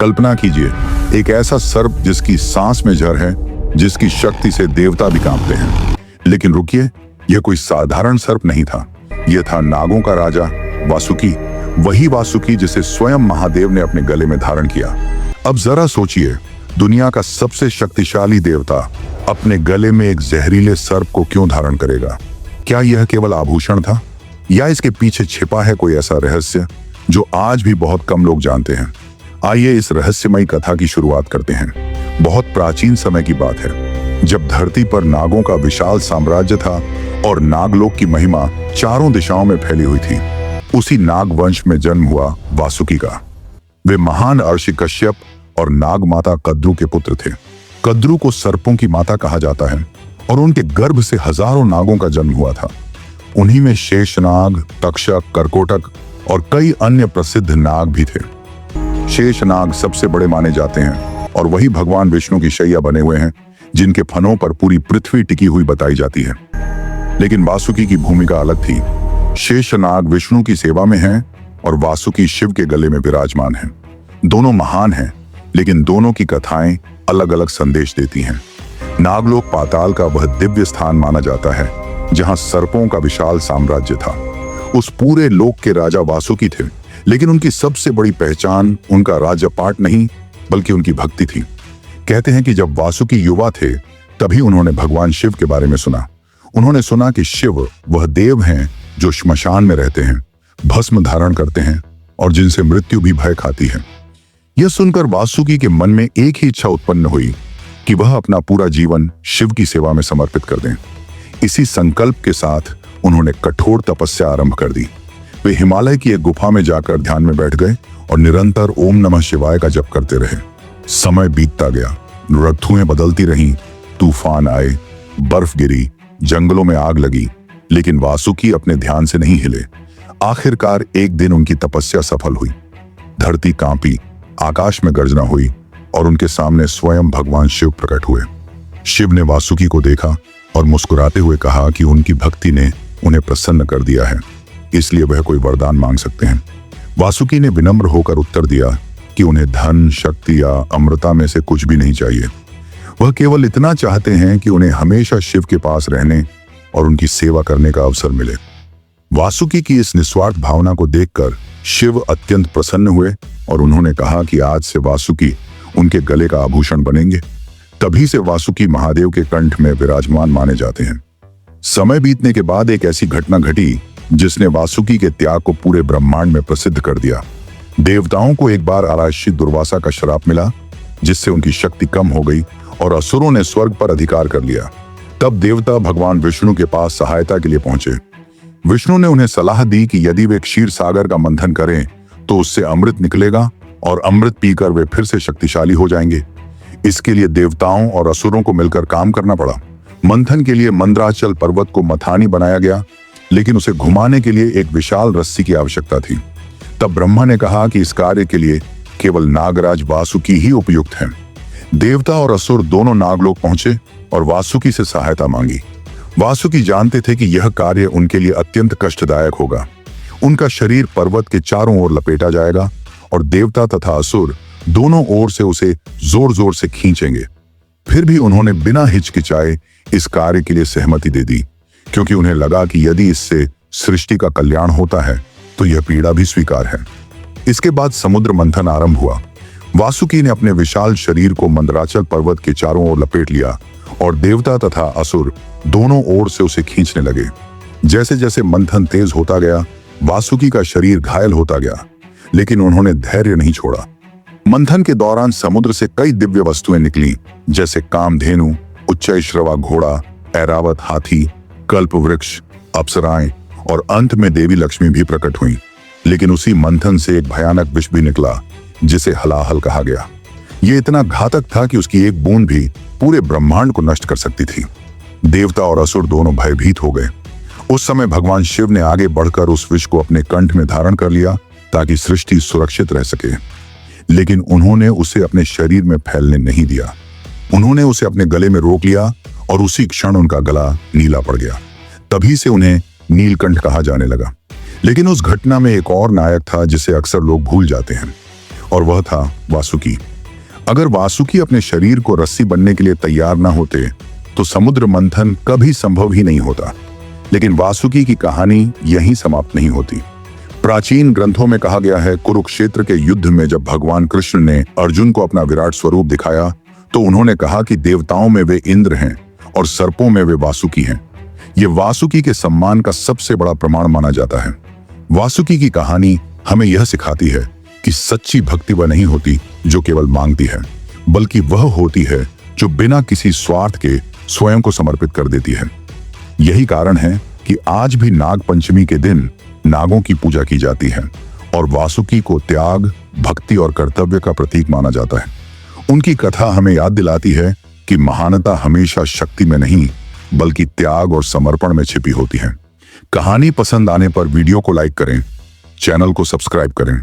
कल्पना कीजिए, एक ऐसा सर्प जिसकी सांस में जहर है, जिसकी शक्ति से देवता भी कांपते हैं। लेकिन रुकिए, यह कोई साधारण सर्प नहीं था। यह था नागों का राजा वासुकी, वही वासुकी जिसे स्वयं महादेव ने अपने गले में धारण किया। अब जरा सोचिए, दुनिया का सबसे शक्तिशाली देवता अपने गले में एक जहरीले सर्प को क्यों धारण करेगा? क्या यह केवल आभूषण था, या इसके पीछे छिपा है कोई ऐसा रहस्य जो आज भी बहुत कम लोग जानते हैं? आइए इस रहस्यमयी कथा की शुरुआत करते हैं। बहुत प्राचीन समय की बात है, जब धरती पर नागों का विशाल साम्राज्य था और नागलोक की महिमा चारों दिशाओं में फैली हुई थी। उसी नाग वंश में जन्म हुआ वासुकी का। वे महान ऋषि कश्यप और नाग माता कद्रु के पुत्र थे। कद्रु को सर्पों की माता कहा जाता है और उनके गर्भ से हजारों नागों का जन्म हुआ था। उन्हीं में शेषनाग, तक्षक, कर्कोटक और कई अन्य प्रसिद्ध नाग भी थे। शेषनाग सबसे बड़े माने जाते हैं और वही भगवान विष्णु की शैया बने हुए हैं, जिनके फनों पर पूरी पृथ्वी टिकी हुई बताई जाती है। लेकिन वासुकी की भूमिका अलग थी। शेषनाग विष्णु की सेवा में हैं और वासुकी शिव के गले में विराजमान हैं। दोनों महान हैं, लेकिन दोनों की कथाएं अलग अलग संदेश देती हैं। नागलोक पाताल का वह दिव्य स्थान माना जाता है जहां सर्पों का विशाल साम्राज्य था। उस पूरे लोक के राजा वासुकी थे, लेकिन उनकी सबसे बड़ी पहचान उनका राज्यपाट नहीं बल्कि उनकी भक्ति थी। कहते हैं कि जब वासुकी युवा थे तभी उन्होंने भगवान शिव के बारे में सुना। उन्होंने सुना कि शिव वह देव हैं जो श्मशान में रहते हैं, भस्म धारण करते हैं और जिनसे मृत्यु भी भय खाती है। यह सुनकर वासुकी के मन में एक ही इच्छा उत्पन्न हुई कि वह अपना पूरा जीवन शिव की सेवा में समर्पित कर दें। इसी संकल्प के साथ उन्होंने कठोर तपस्या आरंभ कर दी। वे हिमालय की एक गुफा में जाकर ध्यान में बैठ गए और निरंतर ओम नमः शिवाय का जप करते रहे। समय बीतता गया, ऋतुएं बदलती रहीं, तूफान आए, बर्फ गिरी, जंगलों में आग लगी, लेकिन वासुकी अपने ध्यान से नहीं हिले। आखिरकार एक दिन उनकी तपस्या सफल हुई। धरती कांपी, आकाश में गर्जना हुई और उनके सामने स्वयं भगवान शिव प्रकट हुए। शिव ने वासुकी को देखा और मुस्कुराते हुए कहा कि उनकी भक्ति ने उन्हें प्रसन्न कर दिया है, इसलिए वह कोई वरदान मांग सकते हैं। वासुकी ने विनम्र होकर उत्तर दिया कि उन्हें धन, शक्ति या अमृता में से कुछ भी नहीं चाहिए। वह केवल इतना चाहते हैं कि उन्हें हमेशा शिव के पास रहने और उनकी सेवा करने का अवसर मिले। वासुकी की इस निस्वार्थ भावना को देखकर शिव अत्यंत प्रसन्न हुए और उन्होंने कहा कि आज से वासुकी उनके गले का आभूषण बनेंगे। तभी से वासुकी महादेव के कंठ में विराजमान माने जाते हैं। समय बीतने के बाद एक ऐसी घटना घटी जिसने वासुकी के त्याग को पूरे ब्रह्मांड में प्रसिद्ध कर दिया। देवताओं को एक बार आराशी दुर्वासा का श्राप मिला, जिससे उनकी शक्ति कम हो गई और असुरों ने स्वर्ग पर अधिकार कर लिया। तब देवता भगवान विष्णु के पास सहायता के लिए पहुंचे। विष्णु ने उन्हें सलाह दी कि यदि वे क्षीर सागर का मंथन करें तो उससे अमृत निकलेगा और अमृत पीकर वे फिर से शक्तिशाली हो जाएंगे। इसके लिए देवताओं और असुरों को मिलकर काम करना पड़ा। मंथन के लिए मंदराचल पर्वत को मथानी बनाया गया, लेकिन उसे घुमाने के लिए एक विशाल रस्सी की आवश्यकता थी। तब ब्रह्मा ने कहा कि इस कार्य के लिए केवल नागराज वासुकी ही उपयुक्त हैं। देवता और असुर दोनों नागलोक पहुंचे और वासुकी से सहायता मांगी। वासुकी जानते थे कि यह कार्य उनके लिए अत्यंत कष्टदायक होगा। उनका शरीर पर्वत के चारों ओर लपेटा जाएगा और देवता तथा असुर दोनों ओर से उसे जोर जोर से खींचेंगे। फिर भी उन्होंने बिना हिचकिचाए इस कार्य के लिए सहमति दे दी, क्योंकि उन्हें लगा कि यदि इससे सृष्टि का कल्याण होता है तो यह पीड़ा भी स्वीकार है। इसके बाद समुद्र मंथन आरंभ हुआ। वासुकी ने अपने विशाल शरीर को मंदराचल पर्वत के चारों ओर लपेट लिया और देवता तथा असुर दोनों ओर से उसे खींचने लगे। जैसे जैसे मंथन तेज होता गया, वासुकी का शरीर घायल होता गया, लेकिन उन्होंने धैर्य नहीं छोड़ा। मंथन के दौरान समुद्र से कई दिव्य वस्तुएं निकली, जैसे कामधेनु, उच्चैश्रवा घोड़ा, ऐरावत हाथी, कल्प वृक्ष, अप्सराएं और अंत में देवी लक्ष्मी भी प्रकट हुई। लेकिन उसी मंथन से एक भयानक विष भी निकला, जिसे हलाहल कहा गया। यह इतना घातक था कि उसकी एक बूंद भी पूरे ब्रह्मांड को नष्ट कर सकती थी। देवता और असुर दोनों भयभीत हो गए। उस समय भगवान शिव ने आगे बढ़कर उस विष को अपने कंठ में धारण कर लिया ताकि सृष्टि सुरक्षित रह सके। लेकिन उन्होंने उसे अपने शरीर में फैलने नहीं दिया। उन्होंने उसे अपने गले में रोक लिया और उसी क्षण उनका गला नीला पड़ गया। तभी से उन्हें नीलकंठ कहा जाने लगा। लेकिन उस घटना में एक और नायक था जिसे अक्सर लोग भूल जाते हैं, और वह था वासुकी। अगर वासुकी अपने शरीर को रस्सी बनने के लिए तैयार न होते तो समुद्र मंथन कभी संभव ही नहीं होता। लेकिन वासुकी की कहानी यहीं समाप्त नहीं होती। प्राचीन ग्रंथों में कहा गया है, कुरुक्षेत्र के युद्ध में जब भगवान कृष्ण ने अर्जुन को अपना विराट स्वरूप दिखाया तो उन्होंने कहा कि देवताओं में वे इंद्र हैं और सर्पों में वे वासुकी हैं। ये वासुकी के सम्मान का सबसे बड़ा प्रमाण माना जाता है। वासुकी की कहानी हमें यह सिखाती है कि सच्ची भक्ति वह नहीं होती जो केवल मांगती है, बल्कि वह होती है जो बिना किसी स्वार्थ के स्वयं को समर्पित कर देती है। यही कारण है कि आज भी नाग पंचमी के दिन नागों की पूजा की जाती है और वासुकी को त्याग, भक्ति और कर्तव्य का प्रतीक माना जाता है। उनकी कथा हमें याद दिलाती है कि महानता हमेशा शक्ति में नहीं बल्कि त्याग और समर्पण में छिपी होती है। कहानी पसंद आने पर वीडियो को लाइक करें, चैनल को सब्सक्राइब करें